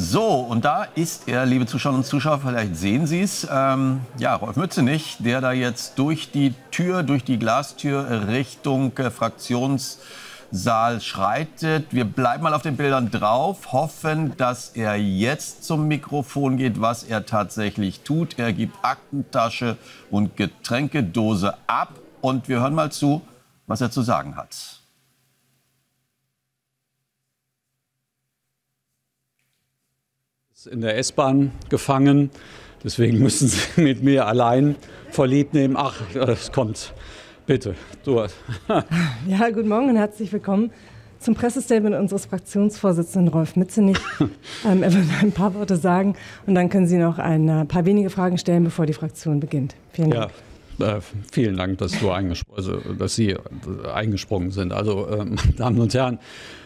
So, und da ist er, liebe Zuschauerinnen und Zuschauer, vielleicht sehen Sie es, ja, Rolf Mützenich, der da jetzt durch die Tür, durch die Glastür Richtung Fraktionssaal schreitet. Wir bleiben mal auf den Bildern drauf, hoffen, dass er jetzt zum Mikrofon geht, was er tatsächlich tut. Er gibt Aktentasche und Getränkedose ab und wir hören mal zu, was er zu sagen hat. In der S-Bahn gefangen, deswegen müssen Sie mit mir allein Vorlieb nehmen. Ach, es kommt. Bitte, du. Ja, guten Morgen und herzlich willkommen zum Pressestatement unseres Fraktionsvorsitzenden Rolf Mützenich. Er wird ein paar Worte sagen und dann können Sie noch ein paar wenige Fragen stellen, bevor die Fraktion beginnt. Vielen Dank. Ja, vielen Dank, dass Sie eingesprungen sind. Also, meine Damen und Herren,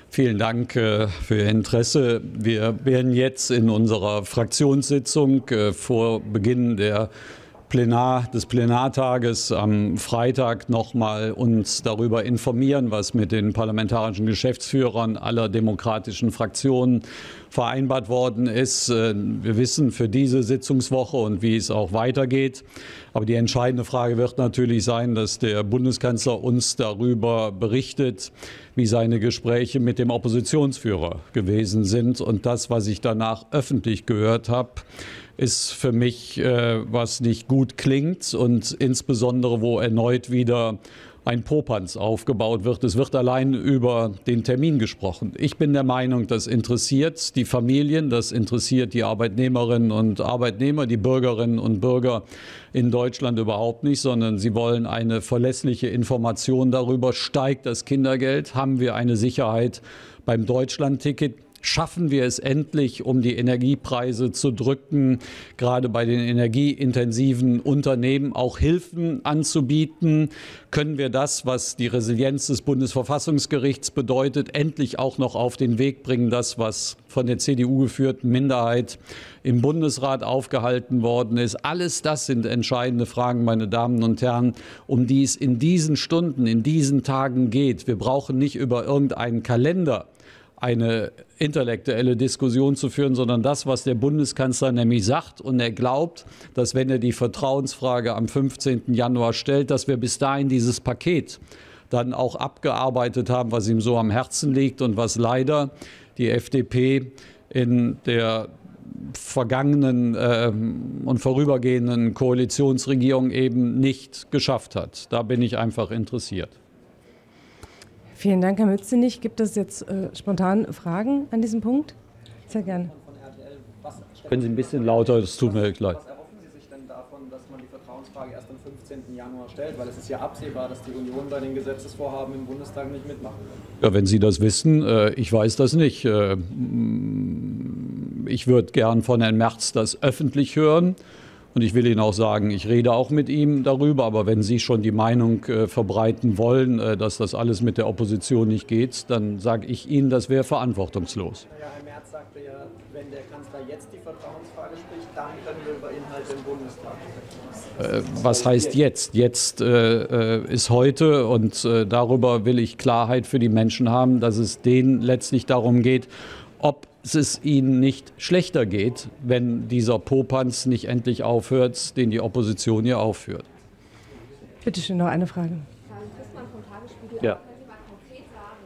vielen Dank für Ihr Interesse. Wir werden jetzt in unserer Fraktionssitzung vor Beginn des Plenartages am Freitag noch mal uns darüber informieren, was mit den parlamentarischen Geschäftsführern aller demokratischen Fraktionen vereinbart worden ist. Wir wissen für diese Sitzungswoche und wie es auch weitergeht. Aber die entscheidende Frage wird natürlich sein, dass der Bundeskanzler uns darüber berichtet, wie seine Gespräche mit dem Oppositionsführer gewesen sind. Und das, was ich danach öffentlich gehört habe, ist für mich, was nicht gut klingt und insbesondere, wo erneut wieder ein Popanz aufgebaut wird. Es wird allein über den Termin gesprochen. Ich bin der Meinung, das interessiert die Familien, das interessiert die Arbeitnehmerinnen und Arbeitnehmer, die Bürgerinnen und Bürger in Deutschland überhaupt nicht, sondern sie wollen eine verlässliche Information darüber, steigt das Kindergeld, haben wir eine Sicherheit beim Deutschlandticket. Schaffen wir es endlich, um die Energiepreise zu drücken, gerade bei den energieintensiven Unternehmen auch Hilfen anzubieten? Können wir das, was die Resilienz des Bundesverfassungsgerichts bedeutet, endlich auch noch auf den Weg bringen, das, was von der CDU geführten Minderheit im Bundesrat aufgehalten worden ist? Alles das sind entscheidende Fragen, meine Damen und Herren, um die es in diesen Stunden, in diesen Tagen geht. Wir brauchen nicht über irgendeinen Kalender eine intellektuelle Diskussion zu führen, sondern das, was der Bundeskanzler nämlich sagt. Und er glaubt, dass wenn er die Vertrauensfrage am 15. Januar stellt, dass wir bis dahin dieses Paket dann auch abgearbeitet haben, was ihm so am Herzen liegt und was leider die FDP in der vergangenen und vorübergehenden Koalitionsregierung eben nicht geschafft hat. Da bin ich einfach interessiert. Vielen Dank, Herr Mützenich. Gibt es jetzt spontan Fragen an diesem Punkt? Sehr gerne. Können Sie ein bisschen lauter, das tut mir leid. Was erhoffen Sie sich denn davon, dass man die Vertrauensfrage erst am 15. Januar stellt? Weil es ist ja absehbar, dass die Union bei den Gesetzesvorhaben im Bundestag nicht mitmachen wird. Ja, wenn Sie das wissen, ich weiß das nicht. Ich würde gern von Herrn Merz das öffentlich hören. Und ich will Ihnen auch sagen, ich rede auch mit ihm darüber. Aber wenn Sie schon die Meinung verbreiten wollen, dass das alles mit der Opposition nicht geht, dann sage ich Ihnen, das wäre verantwortungslos. Ja, Herr Merz sagte ja, wenn der Kanzler jetzt die Vertrauensfrage spricht, dann können wir über Inhalte im Bundestag sprechen. Was heißt jetzt? Jetzt ist heute und darüber will ich Klarheit für die Menschen haben, dass es denen letztlich darum geht, ob es ihnen nicht schlechter geht, wenn dieser Popanz nicht endlich aufhört, den die Opposition hier aufführt. Bitte schön, noch eine Frage. Herr Christmann vom Tagesspiegel, ja. Können Sie mal konkret sagen,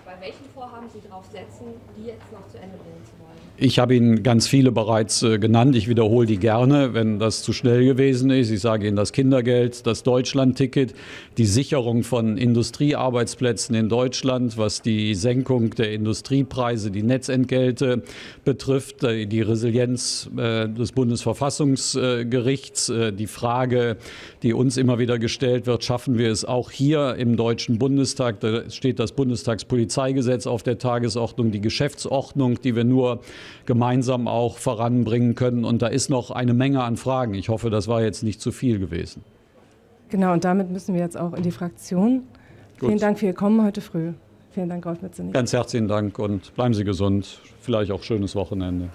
bei welchen Vorhaben Sie darauf setzen, die jetzt noch zu Ende bringen zu wollen? Ich habe Ihnen ganz viele bereits genannt. Ich wiederhole die gerne, wenn das zu schnell gewesen ist. Ich sage Ihnen das Kindergeld, das Deutschlandticket, die Sicherung von Industriearbeitsplätzen in Deutschland, was die Senkung der Industriepreise, die Netzentgelte betrifft, die Resilienz des Bundesverfassungsgerichts, die Frage, die uns immer wieder gestellt wird, schaffen wir es auch hier im Deutschen Bundestag? Da steht das Bundestagspolizeigesetz auf der Tagesordnung, die Geschäftsordnung, die wir nur gemeinsam auch voranbringen können. Und da ist noch eine Menge an Fragen. Ich hoffe, das war jetzt nicht zu viel gewesen. Genau, und damit müssen wir jetzt auch in die Fraktion. Vielen Dank für Ihr Kommen heute früh. Vielen Dank, Rolf Mützenich. Ganz herzlichen Dank und bleiben Sie gesund. Vielleicht auch schönes Wochenende.